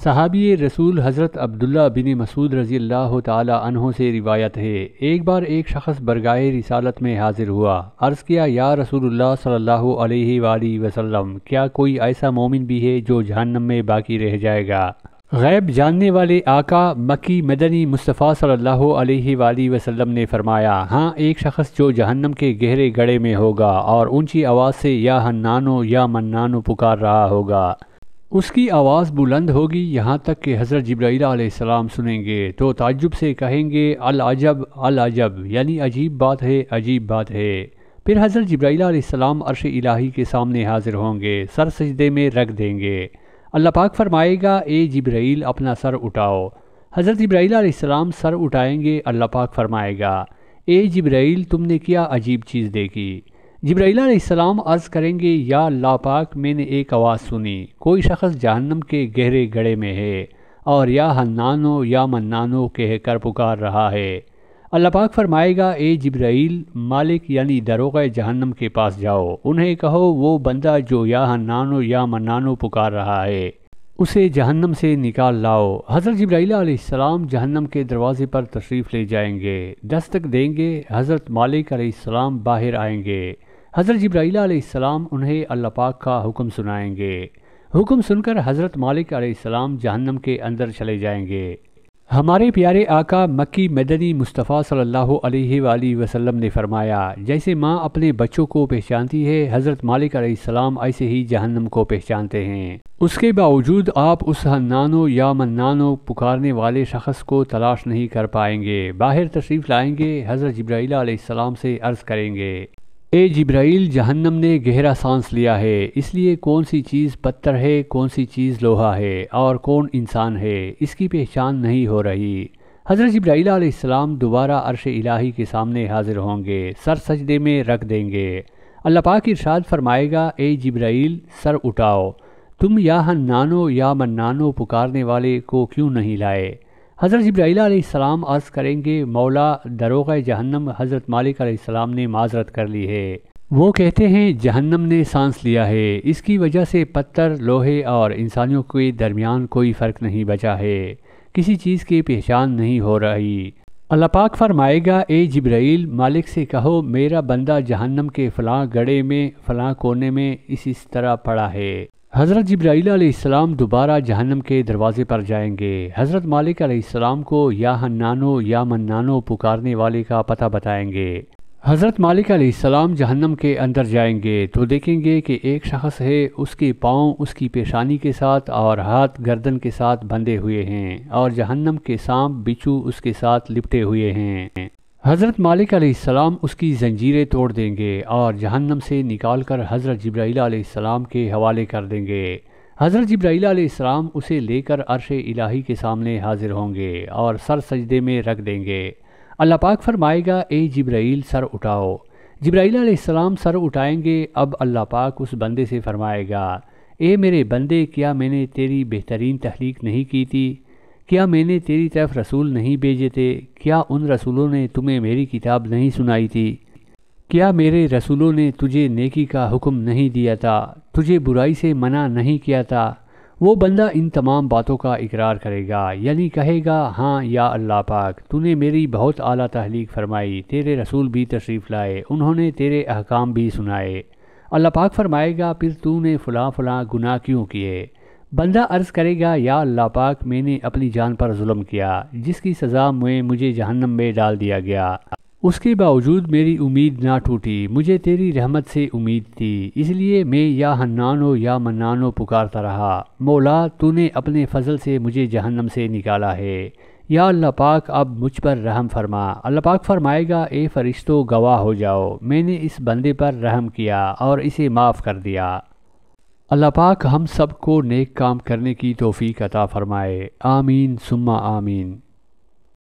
صحابی رسول حضرت عبداللہ بن مسعود رضی اللہ تعالی عنہ سے روایت ہے، ایک بار ایک شخص برگاہ رسالت میں حاضر ہوا، عرض کیا یا رسول اللہ صلی اللہ علیہ وآلہ وسلم، کیا کوئی ایسا مومن بھی ہے جو جہنم میں باقی رہ جائے گا؟ غیب جاننے والے آقا مکی مدنی مصطفیٰ صلی اللہ علیہ وآلہ وسلم نے فرمایا، ہاں ایک شخص جو جہنم کے گہرے گڑھے میں ہوگا اور اونچی آواز سے یا حنانو یا منانو پکار رہا ہوگا۔ اس کی آواز بلند ہوگی یہاں تک کہ حضرت جبرائیل علیہ السلام سنیں گے تو تعجب سے کہیں گے العجب العجب، یعنی عجیب بات ہے، عجیب بات ہے۔ پھر حضرت جبرائیل علیہ السلام عرش الہی کے سامنے حاضر ہوں گے، سر سجدے میں رکھ دیں گے۔ اللہ پاک فرمائے گا اے جبرائیل اپنا سر اٹھاؤ۔ حضرت جبرائیل علیہ السلام سر اٹھائیں گے، اللہ پاک فرمائے گا اے جبرائیل تم نے کیا عجیب چیز دیکھی؟ جبرائیل علیہ السلام عرض کریں گے یا اللہ پاک میں نے ایک آواز سنی، کوئی شخص جہنم کے گہرے گڑھے میں ہے اور یا حنانو یا منانو کہہ کر پکار رہا ہے۔ اللہ پاک فرمائے گا اے جبرائیل مالک یعنی داروغہ جہنم کے پاس جاؤ، انہیں کہو وہ بندہ جو یا حنانو یا منانو پکار رہا ہے اسے جہنم سے نکال لاؤ۔ حضرت جبرائیل علیہ السلام جہنم کے دروازے پر تشریف لے جائیں گے، دستک دیں گے، حضرت مالک علیہ السلام باہر آئیں گے۔ حضرت جبرائیل علیہ السلام انہیں اللہ پاک کا حکم سنائیں گے، حکم سن کر حضرت مالک علیہ السلام جہنم کے اندر چلے جائیں گے۔ ہمارے پیارے آقا مکی مدنی مصطفیٰ صلی اللہ علیہ وآلہ وسلم نے فرمایا، جیسے ماں اپنے بچوں کو پہچانتی ہے، حضرت مالک علیہ السلام ایسے ہی جہنم کو پہچانتے ہیں۔ اس کے باوجود آپ اس حنانو یا منانو پکارنے والے شخص کو تلاش نہیں کر پائیں گے۔ باہر تشریف لائیں گے، حضرت جبرائیل علیہ السلام سے عرض کریں گے اے جبرائیل جہنم نے گہرا سانس لیا ہے، اس لیے کون سی چیز پتھر ہے، کون سی چیز لوہا ہے اور کون انسان ہے اس کی پہچان نہیں ہو رہی۔ حضرت جبرائیل علیہ السلام دوبارہ عرش الہی کے سامنے حاضر ہوں گے، سر سجدے میں رکھ دیں گے۔ اللہ پاک ارشاد فرمائے گا اے جبرائیل سر اٹھاؤ، تم یا حنانو یا منانو پکارنے والے کو کیوں نہیں لائے؟ حضرت جبرائیل علیہ السلام عرض کریں گے مولا داروغہ جہنم حضرت مالک علیہ السلام نے معذرت کر لی ہے، وہ کہتے ہیں جہنم نے سانس لیا ہے، اس کی وجہ سے پتھر، لوہے اور انسانیوں کے درمیان کوئی فرق نہیں بچا ہے، کسی چیز کی پہچان نہیں ہو رہی۔ اللہ پاک فرمائے گا اے جبرائیل مالک سے کہو میرا بندہ جہنم کے فلاں گڑھے میں فلاں کونے میں اس طرح پڑا ہے۔ حضرت جبرائیل علیہ السلام دوبارہ جہنم کے دروازے پر جائیں گے، حضرت مالک علیہ السلام کو یا حنانو یا منانو پکارنے والے کا پتہ بتائیں گے۔ حضرت مالک علیہ السلام جہنم کے اندر جائیں گے تو دیکھیں گے کہ ایک شخص ہے، اس کے پاؤں اس کی پیشانی کے ساتھ اور ہاتھ گردن کے ساتھ بندھے ہوئے ہیں اور جہنم کے سانپ بچھو اس کے ساتھ لپٹے ہوئے ہیں۔ حضرت مالک علیہ السلام اس کی زنجیریں توڑ دیں گے اور جہنم سے نکال کر حضرت جبرائیل علیہ السلام کے حوالے کر دیں گے۔ حضرت جبرائیل علیہ السلام اسے لے کر عرش الہی کے سامنے حاضر ہوں گے اور سر سجدے میں رکھ دیں گے۔ اللہ پاک فرمائے گا اے جبرائیل سر اٹھاؤ۔ جبرائیل علیہ السلام سر اٹھائیں گے، اب اللہ پاک اس بندے سے فرمائے گا اے میرے بندے کیا میں نے تیری بہترین تخلیق نہیں کی تھی؟ کیا میں نے تیری طرف رسول نہیں بھیجے تھے؟ کیا ان رسولوں نے تمہیں میری کتاب نہیں سنائی تھی؟ کیا میرے رسولوں نے تجھے نیکی کا حکم نہیں دیا تھا، تجھے برائی سے منع نہیں کیا تھا؟ وہ بندہ ان تمام باتوں کا اقرار کرے گا، یعنی کہے گا ہاں یا اللہ پاک تو نے میری بہت اعلیٰ تخلیق فرمائی، تیرے رسول بھی تشریف لائے، انہوں نے تیرے احکام بھی سنائے۔ اللہ پاک فرمائے گا پھر تو نے فلاں فلاں گناہ کیوں کیے؟ بندہ عرض کرے گا یا اللہ پاک میں نے اپنی جان پر ظلم کیا، جس کی سزا میں مجھے جہنم میں ڈال دیا گیا، اس کے باوجود میری امید نہ ٹوٹی، مجھے تیری رحمت سے امید تھی، اس لیے میں یا حنانو یا منانو پکارتا رہا۔ مولا تو نے اپنے فضل سے مجھے جہنم سے نکالا ہے، یا اللہ پاک اب مجھ پر رحم فرما۔ اللہ پاک فرمائے گا اے فرشتوں گواہ ہو جاؤ، میں نے اس بندے پر رحم کیا اور اسے معاف کر دیا۔ اللہ پاک ہم سب کو نیک کام کرنے کی توفیق عطا فرمائے، آمین ثم آمین۔